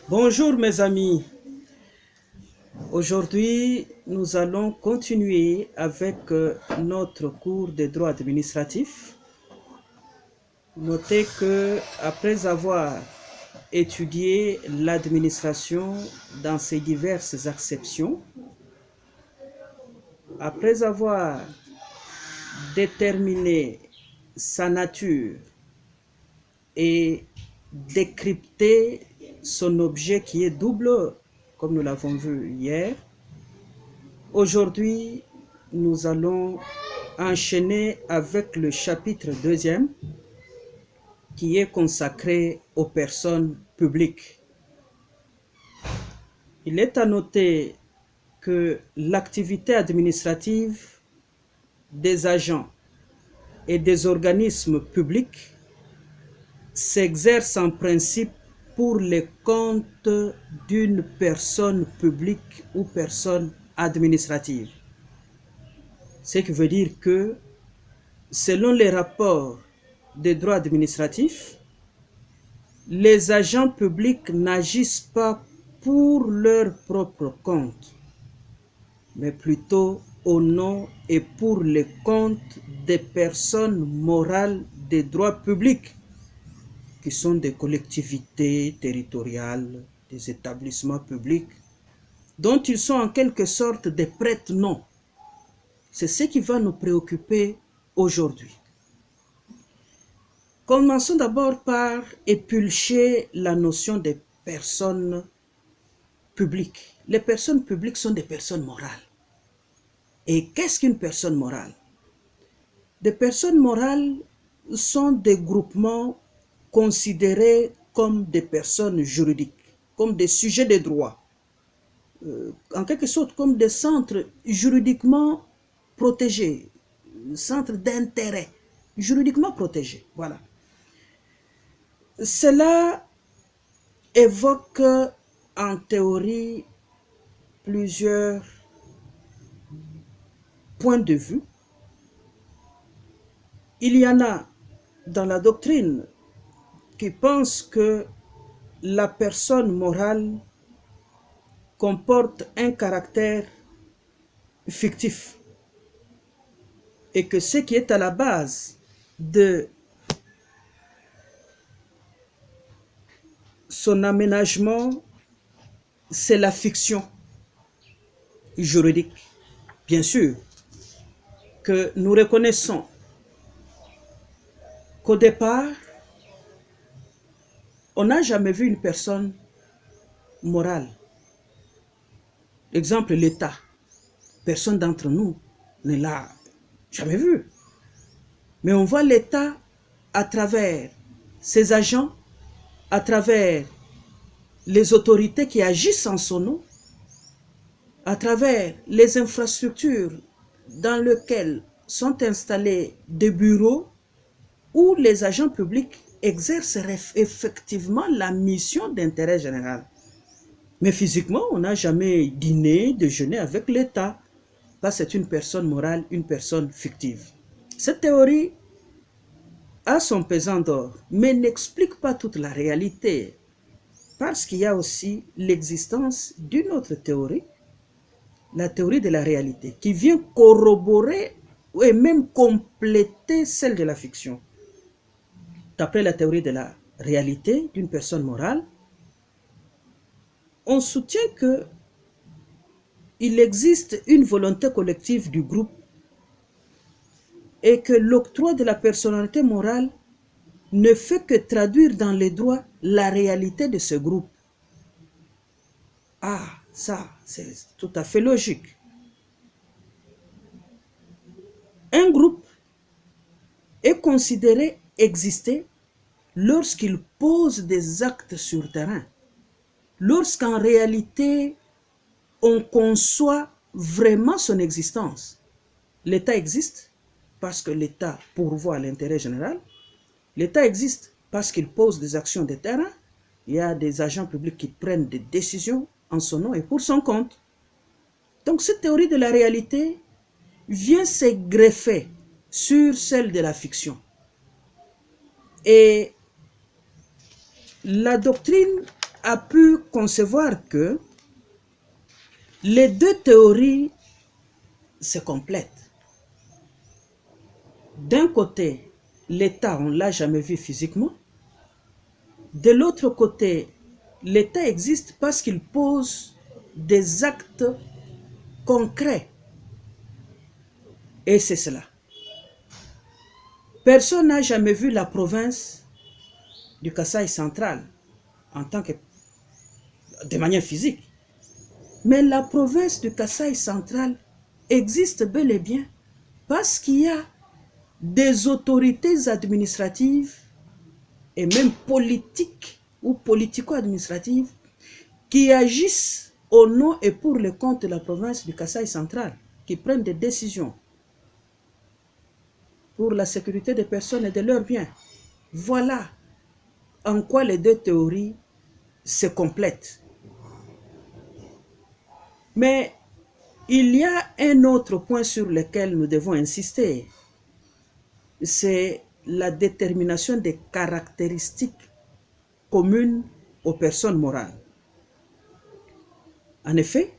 Bonjour mes amis, aujourd'hui nous allons continuer avec notre cours de droit administratif. Notez que après avoir étudié l'administration dans ses diverses acceptions, après avoir déterminé sa nature et décrypté son objet qui est double, comme nous l'avons vu hier, aujourd'hui, nous allons enchaîner avec le chapitre 2e qui est consacré aux personnes publiques. Il est à noter que l'activité administrative des agents et des organismes publics s'exerce en principe pour les comptes d'une personne publique ou personne administrative. Ce qui veut dire que, selon les rapports des droits administratifs, les agents publics n'agissent pas pour leur propre compte, mais plutôt au nom et pour les comptes des personnes morales des droits publics, qui sont des collectivités territoriales, des établissements publics, dont ils sont en quelque sorte des prête-noms. C'est ce qui va nous préoccuper aujourd'hui. Commençons d'abord par épulcher la notion des personnes publiques. Les personnes publiques sont des personnes morales. Et qu'est-ce qu'une personne morale? Des personnes morales sont des groupements considérés comme des personnes juridiques, comme des sujets de droit, en quelque sorte comme des centres juridiquement protégés, centres d'intérêt juridiquement protégés. Voilà. Cela évoque en théorie plusieurs points de vue. Il y en a dans la doctrine qui pensent que la personne morale comporte un caractère fictif et que ce qui est à la base de son aménagement, c'est la fiction juridique. Bien sûr que nous reconnaissons qu'au départ, on n'a jamais vu une personne morale. Exemple, l'État. Personne d'entre nous ne l'a jamais vu. Mais on voit l'État à travers ses agents, à travers les autorités qui agissent en son nom, à travers les infrastructures dans lesquelles sont installés des bureaux où les agents publics exercent effectivement la mission d'intérêt général. Mais physiquement, on n'a jamais dîné, déjeuné avec l'État. Là, c'est une personne morale, une personne fictive. Cette théorie a son pesant d'or, mais n'explique pas toute la réalité, parce qu'il y a aussi l'existence d'une autre théorie, la théorie de la réalité, qui vient corroborer et même compléter celle de la fiction. D'après la théorie de la réalité d'une personne morale, on soutient que il existe une volonté collective du groupe et que l'octroi de la personnalité morale ne fait que traduire dans les droits la réalité de ce groupe. Ah, ça, c'est tout à fait logique. Un groupe est considéré exister lorsqu'il pose des actes sur terrain, lorsqu'en réalité, on conçoit vraiment son existence. L'État existe parce que l'État pourvoit à l'intérêt général. L'État existe parce qu'il pose des actions de terrain. Il y a des agents publics qui prennent des décisions en son nom et pour son compte. Donc cette théorie de la réalité vient se greffer sur celle de la fiction. Et la doctrine a pu concevoir que les deux théories se complètent. D'un côté, l'État, on ne l'a jamais vu physiquement. De l'autre côté, l'État existe parce qu'il pose des actes concrets. Et c'est cela. Personne n'a jamais vu la province du Kasaï central de manière physique. Mais la province du Kasaï central existe bel et bien parce qu'il y a des autorités administratives et même politiques ou politico-administratives qui agissent au nom et pour le compte de la province du Kasaï central, qui prennent des décisions pour la sécurité des personnes et de leurs biens. Voilà en quoi les deux théories se complètent. Mais il y a un autre point sur lequel nous devons insister. C'est la détermination des caractéristiques communes aux personnes morales. En effet,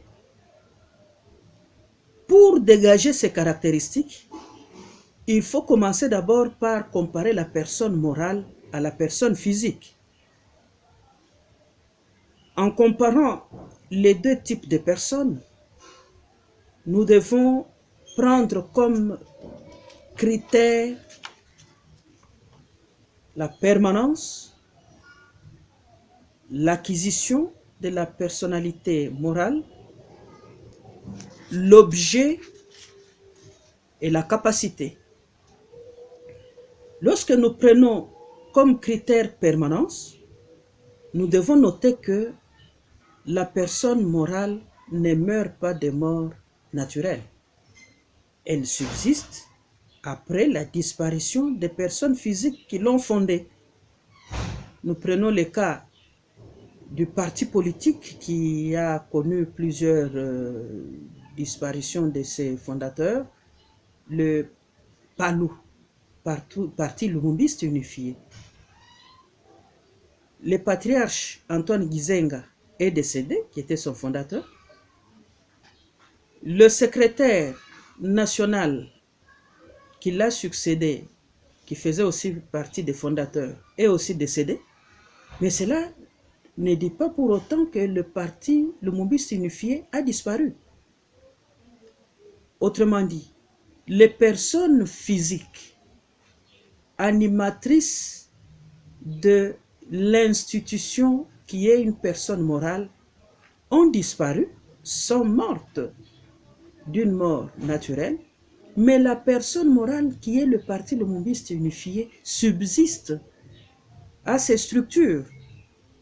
pour dégager ces caractéristiques, il faut commencer d'abord par comparer la personne morale à la personne physique. En comparant les deux types de personnes, nous devons prendre comme critère la permanence, l'acquisition de la personnalité morale, l'objet et la capacité. Lorsque nous prenons comme critère permanence, nous devons noter que la personne morale ne meurt pas de mort naturelle. Elle subsiste après la disparition des personnes physiques qui l'ont fondée. Nous prenons le cas du parti politique qui a connu plusieurs disparitions de ses fondateurs, le PALU, Parti Lumumbiste Unifié. Le patriarche Antoine Gizenga est décédé, qui était son fondateur. Le secrétaire national qui l'a succédé, qui faisait aussi partie des fondateurs, est aussi décédé. Mais cela ne dit pas pour autant que le parti Lumumbiste Unifié a disparu. Autrement dit, les personnes physiques animatrices de l'institution qui est une personne morale ont disparu, sont mortes d'une mort naturelle, mais la personne morale qui est le parti Lumumbiste Unifié subsiste à ses structures.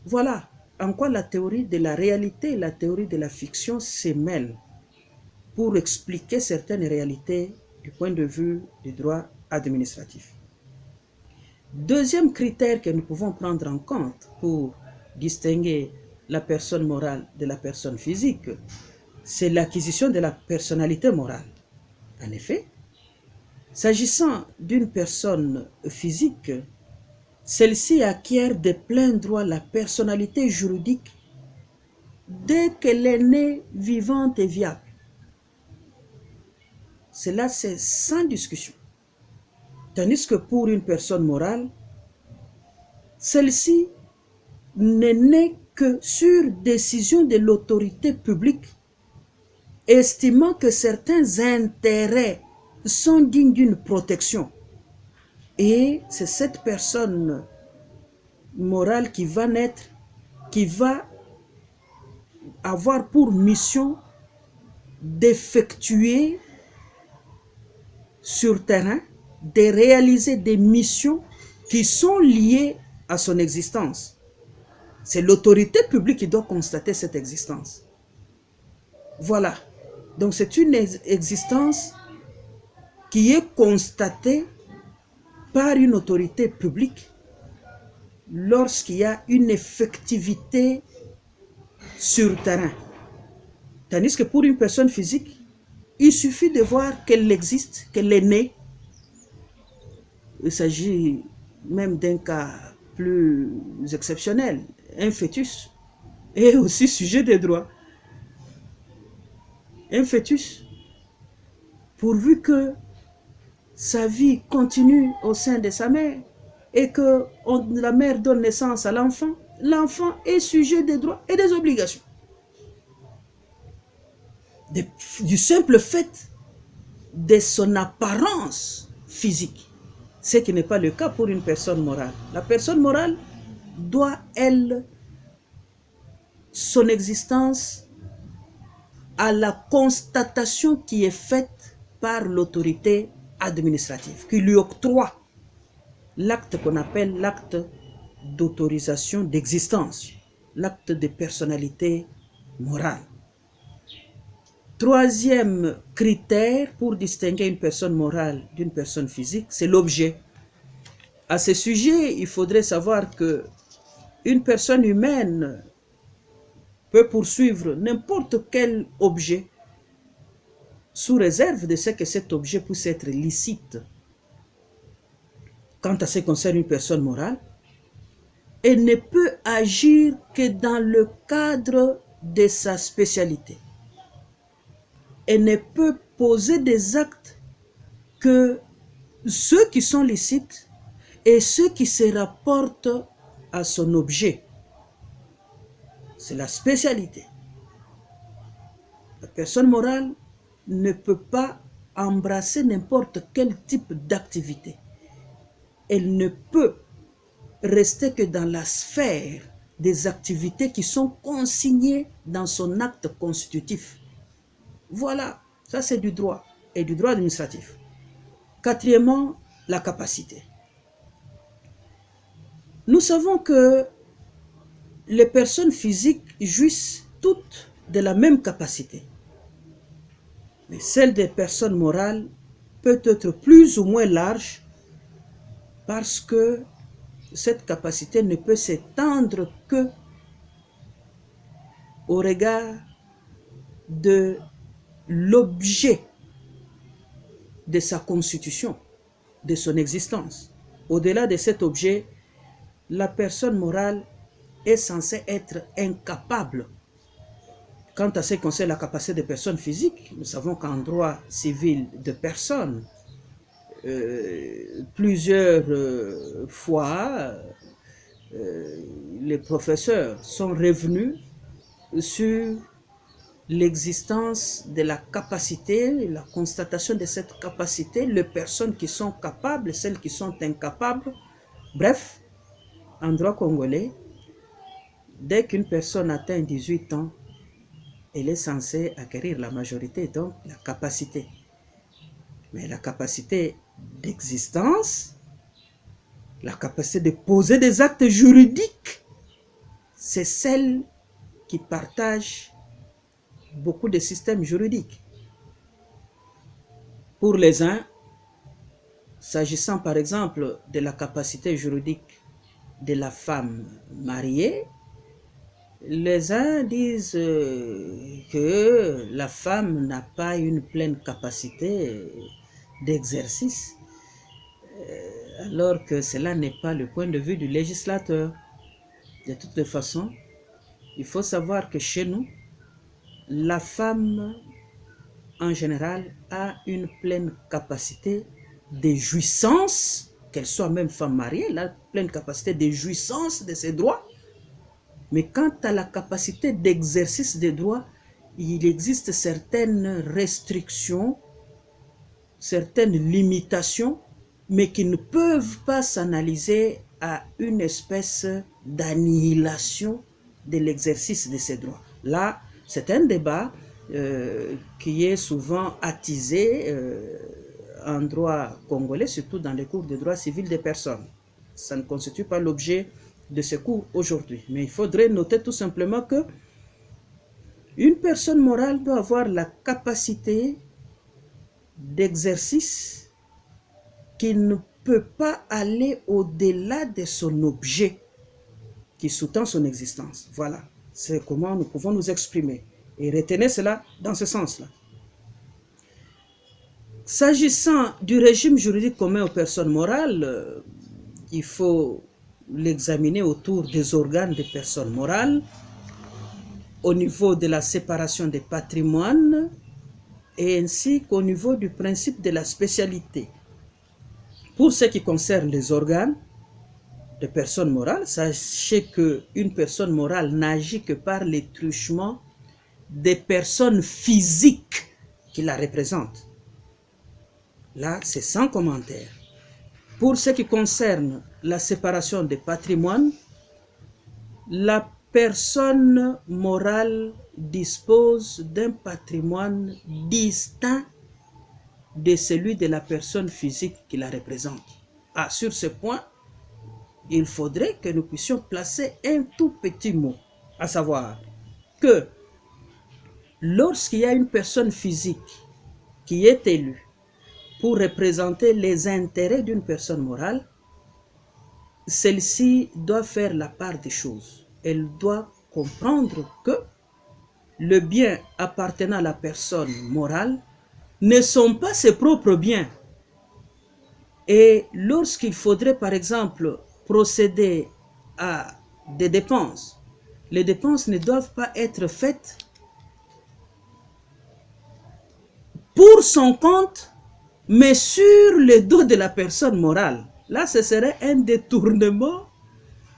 Voilà en quoi la théorie de la réalité et la théorie de la fiction se mêlent pour expliquer certaines réalités du point de vue du droit administratif. Deuxième critère que nous pouvons prendre en compte pour distinguer la personne morale de la personne physique, c'est l'acquisition de la personnalité morale. En effet, s'agissant d'une personne physique, celle-ci acquiert de plein droit la personnalité juridique dès qu'elle est née vivante et viable. Cela, c'est sans discussion. Tandis que pour une personne morale, celle-ci n'est née que sur décision de l'autorité publique, estimant que certains intérêts sont dignes d'une protection. Et c'est cette personne morale qui va naître, qui va avoir pour mission d'effectuer sur terrain, de réaliser des missions qui sont liées à son existence. C'est l'autorité publique qui doit constater cette existence. Voilà. Donc c'est une existence qui est constatée par une autorité publique lorsqu'il y a une effectivité sur terrain. Tandis que pour une personne physique, il suffit de voir qu'elle existe, qu'elle est née. Il s'agit même d'un cas plus exceptionnel, un fœtus. est aussi sujet des droits. Un fœtus, pourvu que sa vie continue au sein de sa mère et que la mère donne naissance à l'enfant, l'enfant est sujet des droits et des obligations. Du simple fait de son apparence physique, ce qui n'est pas le cas pour une personne morale. La personne morale doit, elle, son existence à la constatation qui est faite par l'autorité administrative, qui lui octroie l'acte qu'on appelle l'acte d'autorisation d'existence, l'acte de personnalité morale. Troisième critère pour distinguer une personne morale d'une personne physique, c'est l'objet. À ce sujet, il faudrait savoir que une personne humaine peut poursuivre n'importe quel objet sous réserve de ce que cet objet puisse être licite. Quant à ce qui concerne une personne morale, elle ne peut agir que dans le cadre de sa spécialité. Elle ne peut poser des actes que ceux qui sont licites et ceux qui se rapportent à son objet. C'est la spécialité. La personne morale ne peut pas embrasser n'importe quel type d'activité. Elle ne peut rester que dans la sphère des activités qui sont consignées dans son acte constitutif. Voilà, ça c'est du droit et du droit administratif. Quatrièmement, la capacité. Nous savons que les personnes physiques jouissent toutes de la même capacité. Mais celle des personnes morales peut être plus ou moins large parce que cette capacité ne peut s'étendre que au regard de l'objet de sa constitution, de son existence. Au-delà de cet objet, la personne morale est censée être incapable. Quant à ce qui concerne la capacité des personnes physiques, nous savons qu'en droit civil de personnes, plusieurs fois, les professeurs sont revenus sur l'existence de la capacité, la constatation de cette capacité, les personnes qui sont capables, celles qui sont incapables. Bref, en droit congolais, dès qu'une personne atteint 18 ans, elle est censée acquérir la majorité, donc la capacité. Mais la capacité d'existence, la capacité de poser des actes juridiques, c'est celle qui partage beaucoup de systèmes juridiques. Pour les uns, s'agissant par exemple de la capacité juridique de la femme mariée, les uns disent que la femme n'a pas une pleine capacité d'exercice, alors que cela n'est pas le point de vue du législateur. De toutes les façons, il faut savoir que chez nous, la femme, en général, a une pleine capacité de jouissance, qu'elle soit même femme mariée, elle a pleine capacité de jouissance de ses droits. Mais quant à la capacité d'exercice des droits, il existe certaines restrictions, certaines limitations, mais qui ne peuvent pas s'analyser à une espèce d'annihilation de l'exercice de ces droits. Là, c'est un débat qui est souvent attisé en droit congolais, surtout dans les cours de droit civil des personnes. Ça ne constitue pas l'objet de ce cours aujourd'hui. Mais il faudrait noter tout simplement que une personne morale doit avoir la capacité d'exercice qui ne peut pas aller au-delà de son objet qui sous-tend son existence. Voilà, c'est comment nous pouvons nous exprimer. Et retenez cela dans ce sens-là. S'agissant du régime juridique commun aux personnes morales, il faut l'examiner autour des organes des personnes morales. au niveau de la séparation des patrimoines et ainsi qu'au niveau du principe de la spécialité. Pour ce qui concerne les organes de personnes morales, sachez qu'une personne morale n'agit que par les truchements des personnes physiques qui la représentent. Là, c'est sans commentaire. Pour ce qui concerne la séparation des patrimoines, la personne morale dispose d'un patrimoine distinct de celui de la personne physique qui la représente. Ah, sur ce point, il faudrait que nous puissions placer un tout petit mot, à savoir que lorsqu'il y a une personne physique qui est élue pour représenter les intérêts d'une personne morale, celle-ci doit faire la part des choses. Elle doit comprendre que le bien appartenant à la personne morale ne sont pas ses propres biens. Et lorsqu'il faudrait, par exemple, procéder à des dépenses, les dépenses ne doivent pas être faites pour son compte, mais sur le dos de la personne morale. Là, ce serait un détournement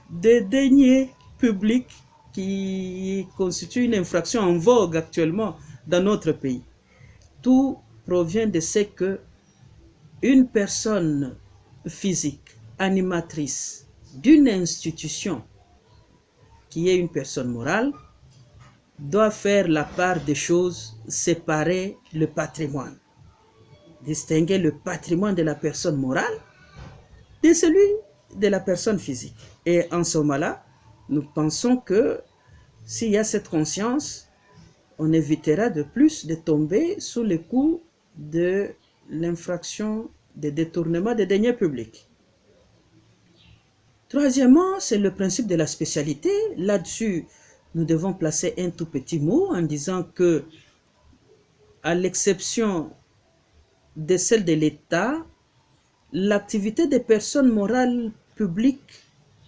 des deniers publics qui constitue une infraction en vogue actuellement dans notre pays. Tout provient de ce que une personne physique, animatrice d'une institution qui est une personne morale, doit faire la part des choses, séparer le patrimoine, distinguer le patrimoine de la personne morale de celui de la personne physique. Et en ce moment-là, nous pensons que s'il y a cette conscience, on évitera de plus de tomber sous le coup de l'infraction de détournement des deniers publics. Troisièmement, c'est le principe de la spécialité. Là-dessus, nous devons placer un tout petit mot en disant que, à l'exception de celle de l'État, l'activité des personnes morales publiques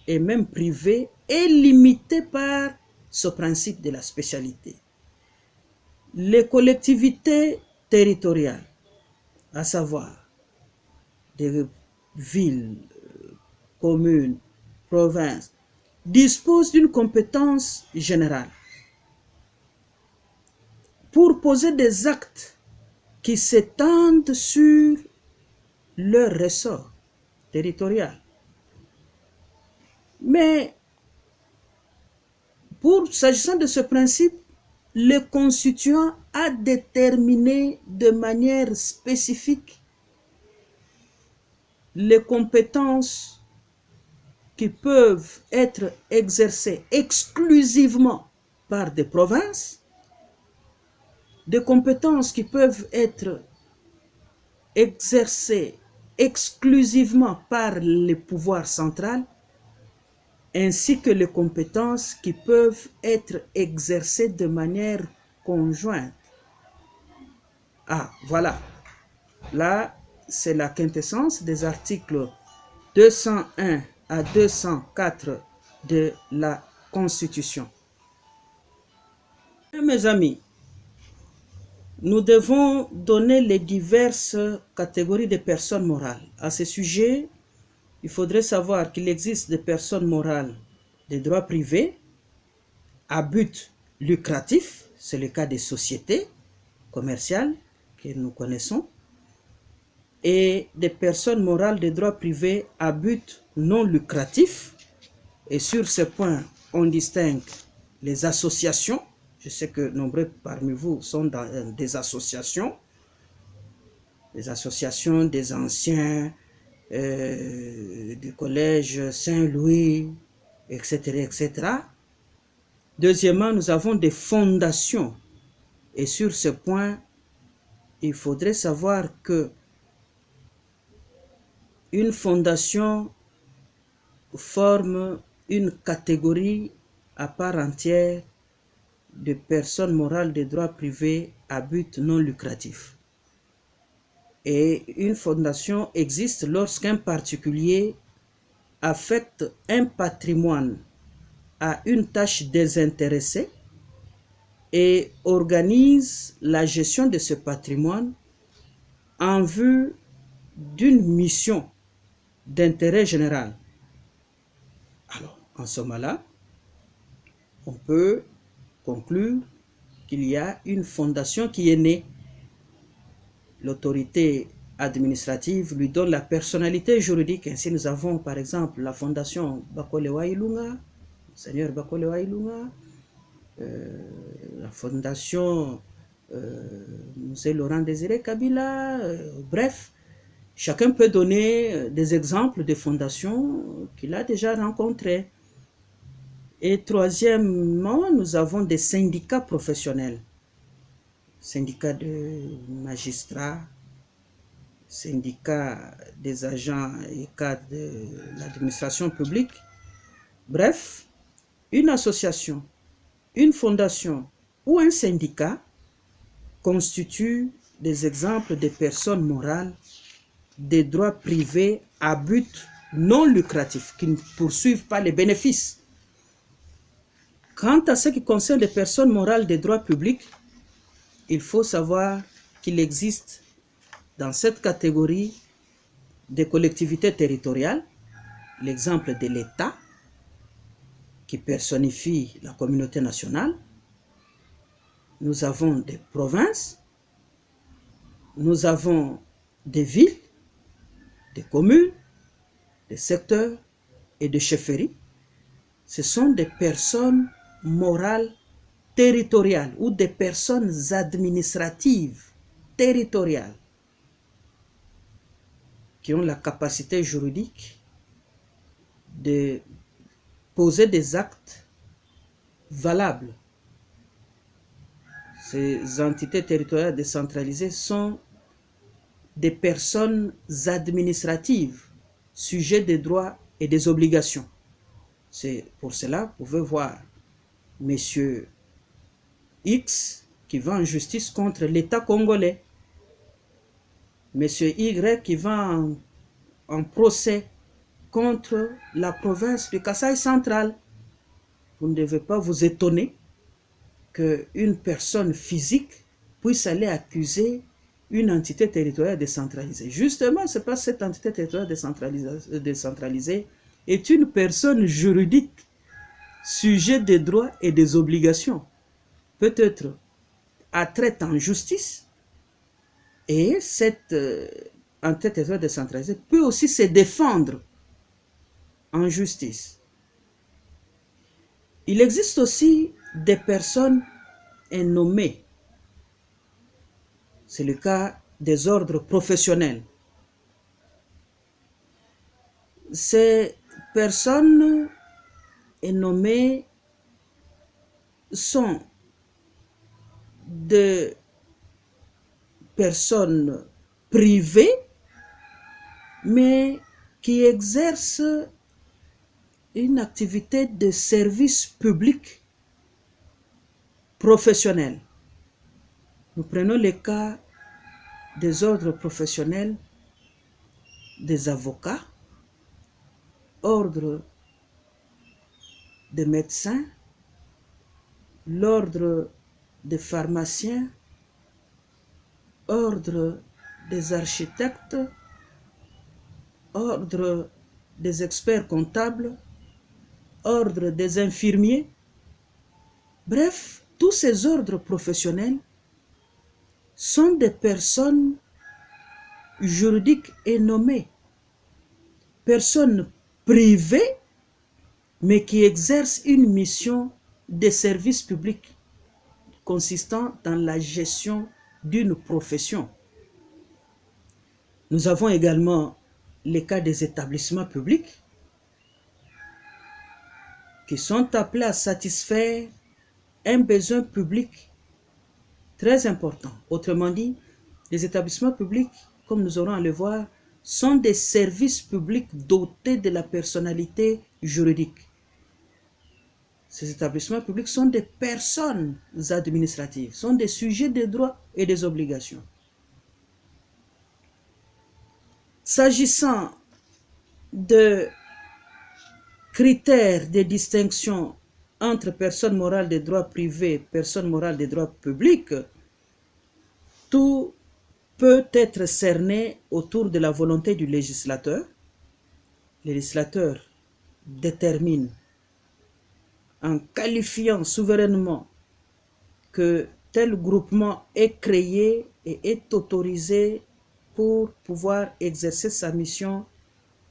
et même privées est limitée par ce principe de la spécialité. Les collectivités territoriales, à savoir des villes, communes, provinces, disposent d'une compétence générale pour poser des actes qui s'étendent sur leur ressort territorial. Mais s'agissant de ce principe, le constituant a déterminé de manière spécifique les compétences qui peuvent être exercées exclusivement par des provinces, des compétences qui peuvent être exercées exclusivement par le pouvoir central, ainsi que les compétences qui peuvent être exercées de manière conjointe. Ah, voilà. Là, c'est la quintessence des articles 201 à 204 de la Constitution. Mes amis, nous devons donner les diverses catégories de personnes morales. À ce sujet, il faudrait savoir qu'il existe des personnes morales de droit privé à but lucratif, c'est le cas des sociétés commerciales que nous connaissons, et des personnes morales de droit privé à but non lucratif. Et sur ce point, on distingue les associations. Je sais que nombreux parmi vous sont dans des associations des anciens du collège Saint-Louis, etc., etc. Deuxièmement, nous avons des fondations. Et sur ce point, il faudrait savoir que une fondation forme une catégorie à part entière de personnes morales de droit privé à but non lucratif. Et une fondation existe lorsqu'un particulier affecte un patrimoine à une tâche désintéressée et organise la gestion de ce patrimoine en vue d'une mission d'intérêt général. Alors, en ce moment-là, on peut conclure qu'il y a une fondation qui est née. L'autorité administrative lui donne la personnalité juridique. Ainsi, nous avons par exemple la fondation Bakolewa Ilunga, Seigneur Bakolewa Ilunga, la fondation Monseigneur Laurent Désiré Kabila, bref, chacun peut donner des exemples de fondations qu'il a déjà rencontrées. Et troisièmement, nous avons des syndicats professionnels, syndicats de magistrats, syndicats des agents et cadres de l'administration publique. Bref, une association, une fondation ou un syndicat constituent des exemples de personnes morales des droits privés à but non lucratif, qui ne poursuivent pas les bénéfices. Quant à ce qui concerne les personnes morales des droits publics, il faut savoir qu'il existe dans cette catégorie des collectivités territoriales, l'exemple de l'État, qui personnifie la communauté nationale. Nous avons des provinces, nous avons des villes, des communes, des secteurs et des chefferies. Ce sont des personnes morales territoriales ou des personnes administratives territoriales qui ont la capacité juridique de poser des actes valables. Ces entités territoriales décentralisées sont des personnes administratives, sujets des droits et des obligations. C'est pour cela, vous pouvez voir Monsieur X qui va en justice contre l'État congolais, Monsieur Y qui va en procès contre la province du Kasaï central. Vous ne devez pas vous étonner qu'une personne physique puisse aller accuser une entité territoriale décentralisée. Justement, c'est parce que cette entité territoriale décentralisée est une personne juridique, sujet des droits et des obligations, peut-être attraite en justice, et cette entité territoriale décentralisée peut aussi se défendre en justice. Il existe aussi des personnes nommées. C'est le cas des ordres professionnels. Ces personnes nommées sont des personnes privées, mais qui exercent une activité de service public professionnel. Nous prenons le cas des ordres professionnels des avocats, ordre des médecins, l'ordre des pharmaciens, ordre des architectes, ordre des experts comptables, ordre des infirmiers. Bref, tous ces ordres professionnels sont des personnes juridiques et nommées, personnes privées, mais qui exercent une mission de service public consistant dans la gestion d'une profession. Nous avons également les cas des établissements publics qui sont appelés à satisfaire un besoin public très important. Autrement dit, les établissements publics, comme nous aurons à le voir, sont des services publics dotés de la personnalité juridique. Ces établissements publics sont des personnes administratives, sont des sujets de droits et des obligations. S'agissant de critères de distinction entre personnes morales de droit privé, personnes morales de droit public, tout peut être cerné autour de la volonté du législateur. Le législateur détermine en qualifiant souverainement que tel groupement est créé et est autorisé pour pouvoir exercer sa mission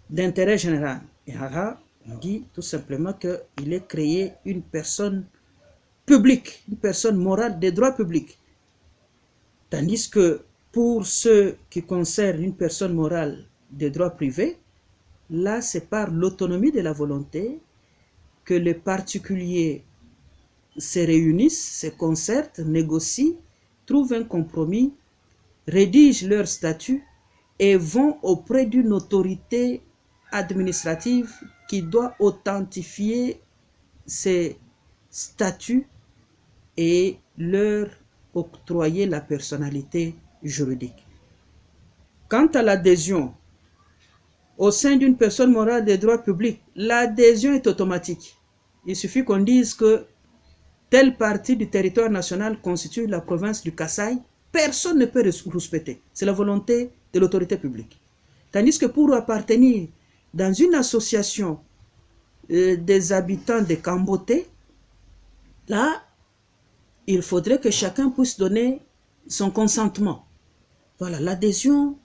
d'intérêt général. Et là, on dit tout simplement qu'il est créé une personne publique, une personne morale de droit public. Tandis que pour ce qui concerne une personne morale de droit privé, là c'est par l'autonomie de la volonté que les particuliers se réunissent, se concertent, négocient, trouvent un compromis, rédigent leur statut et vont auprès d'une autorité administrative qui doit authentifier ces statuts et leur octroyer la personnalité juridique. Quant à l'adhésion au sein d'une personne morale de droit public, l'adhésion est automatique. Il suffit qu'on dise que telle partie du territoire national constitue la province du Kasaï, personne ne peut respecter. C'est la volonté de l'autorité publique. Tandis que pour appartenir dans une association des habitants de Kamboté, là, il faudrait que chacun puisse donner son consentement. Voilà, l'adhésion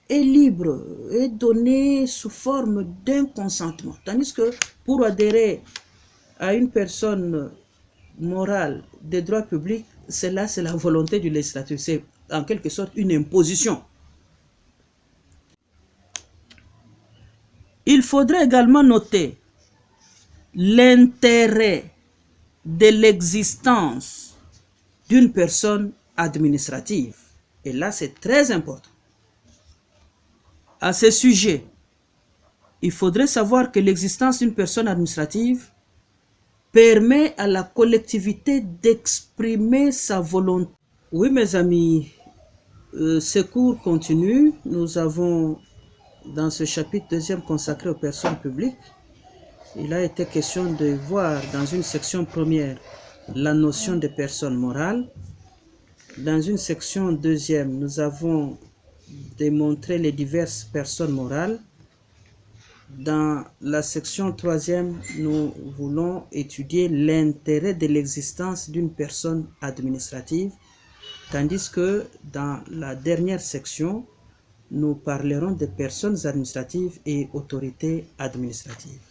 est libre, est donnée sous forme d'un consentement. Tandis que pour adhérer à une personne morale de droit public, c'est la volonté du législateur. C'est en quelque sorte une imposition. Il faudrait également noter l'intérêt de l'existence d'une personne administrative. Et là, c'est très important. À ce sujet, il faudrait savoir que l'existence d'une personne administrative permet à la collectivité d'exprimer sa volonté. Oui, mes amis, ce cours continue. Nous avons, dans ce chapitre 2e consacré aux personnes publiques, il a été question de voir dans une section première la notion de personne morale. Dans une section 2e, nous avons démontré les diverses personnes morales. Dans la section 3e, nous voulons étudier l'intérêt de l'existence d'une personne administrative, tandis que dans la dernière section, nous parlerons des personnes administratives et autorités administratives.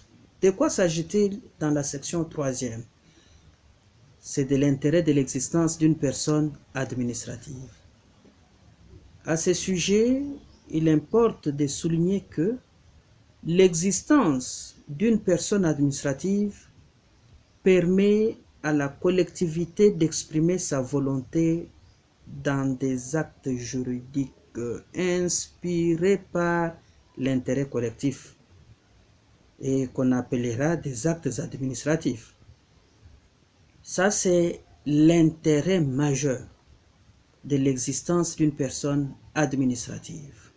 De quoi s'agit-il dans la section 3e? C'est de l'intérêt de l'existence d'une personne administrative. À ce sujet, il importe de souligner que l'existence d'une personne administrative permet à la collectivité d'exprimer sa volonté dans des actes juridiques inspirés par l'intérêt collectif et qu'on appellera des actes administratifs. Ça, c'est l'intérêt majeur de l'existence d'une personne administrative.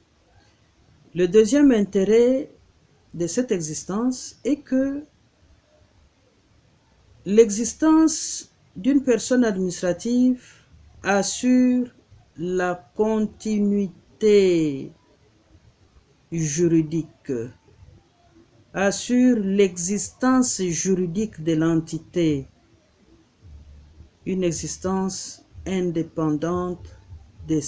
Le deuxième intérêt de cette existence est que l'existence d'une personne administrative assure la continuité juridique, assure l'existence juridique de l'entité, une existence indépendante des